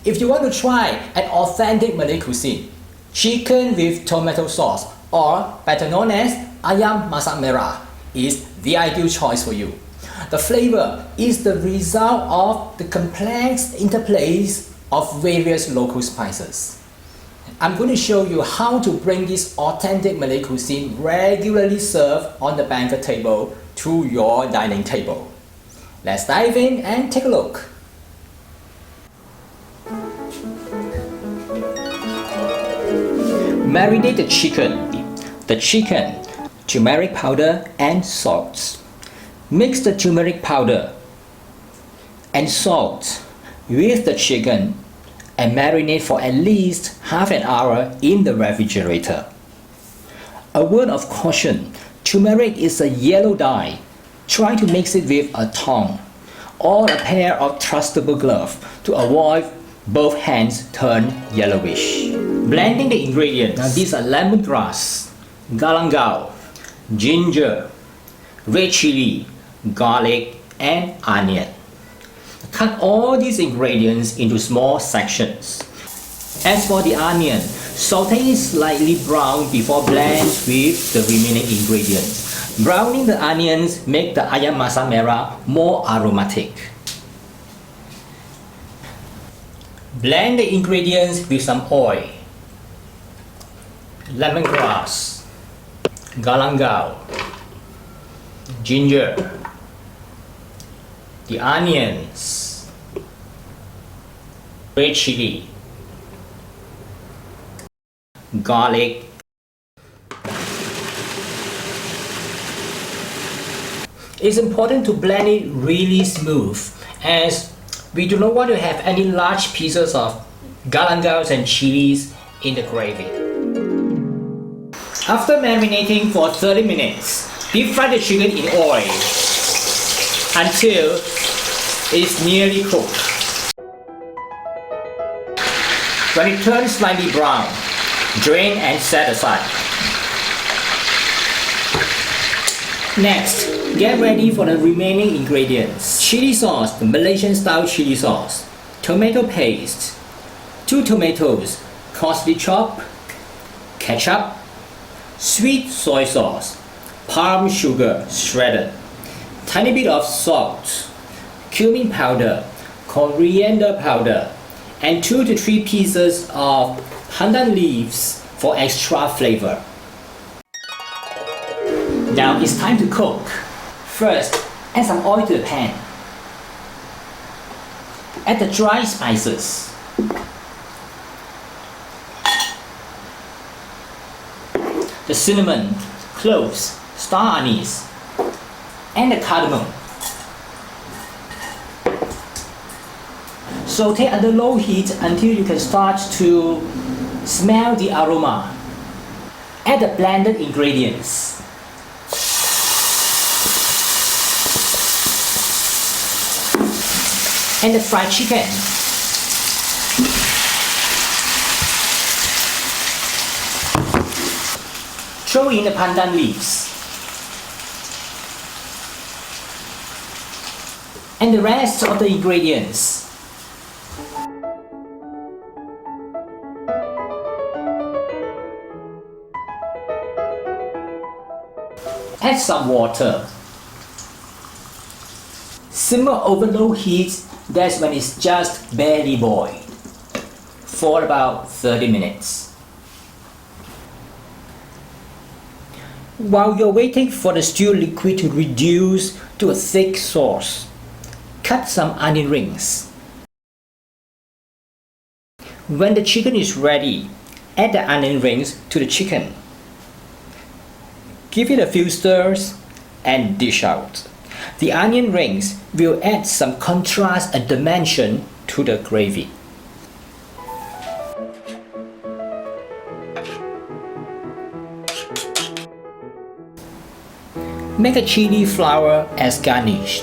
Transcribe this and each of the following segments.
If you want to try an authentic Malay cuisine, chicken with tomato sauce, or better known as Ayam Masak Merah, is the ideal choice for you. The flavor is the result of the complex interplays of various local spices. I'm going to show you how to bring this authentic Malay cuisine regularly served on the banquet table to your dining table. Let's dive in and take a look. Marinate the chicken. Turmeric powder and salt. Mix the turmeric powder and salt with the chicken and marinate for at least half an hour in the refrigerator. A word of caution, turmeric is a yellow dye. Try to mix it with a tongue or a pair of trustable gloves to avoid both hands turn yellowish. Blending the ingredients. Now these are lemongrass, galangal, ginger, red chili, garlic and onion. Cut all these ingredients into small sections. As for the onion, saute it slightly brown before blend with the remaining ingredients. Browning the onions make the Ayam Masak Merah more aromatic. Blend the ingredients with some oil, lemongrass, galangal, ginger, the onions, red chili, garlic, it's important to blend it really smooth as we do not want to have any large pieces of galangals and chilies in the gravy. After marinating for 30 minutes, deep fry the chicken in oil until it's nearly cooked. When it turns slightly brown, drain and set aside. Next, get ready for the remaining ingredients. Chili sauce, the Malaysian style chili sauce, tomato paste, 2 tomatoes, coarsely chopped, ketchup, sweet soy sauce, palm sugar shredded, tiny bit of salt, cumin powder, coriander powder, and 2 to 3 pieces of pandan leaves for extra flavor. Now it's time to cook. First, add some oil to the pan. Add the dry spices. The cinnamon, cloves, star anise, and the cardamom. Saute under low heat until you can start to smell the aroma. Add the blended ingredients. And the fried chicken. Throw in the pandan leaves. And the rest of the ingredients. Add some water. Simmer over low heat, that's when it's just barely boiled, for about 30 minutes. While you're waiting for the stew liquid to reduce to a thick sauce, cut some onion rings. When the chicken is ready, add the onion rings to the chicken. Give it a few stirs and dish out. The onion rings will add some contrast and dimension to the gravy. Make a chili flower as garnish.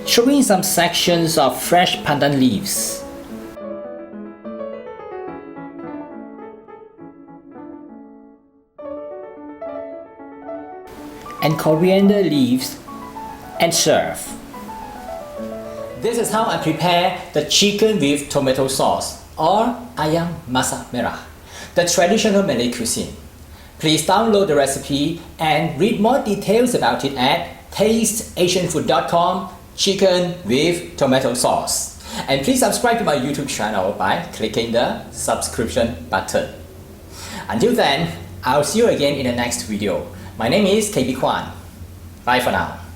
Throw in some sections of fresh pandan leaves. And coriander leaves and serve. This is how I prepare the chicken with tomato sauce or Ayam Masak Merah, the traditional Malay cuisine. Please download the recipe and read more details about it at tasteasianfood.com, chicken with tomato sauce. And please subscribe to my YouTube channel by clicking the subscription button. Until then, I'll see you again in the next video. My name is KB Kwan. Bye for now.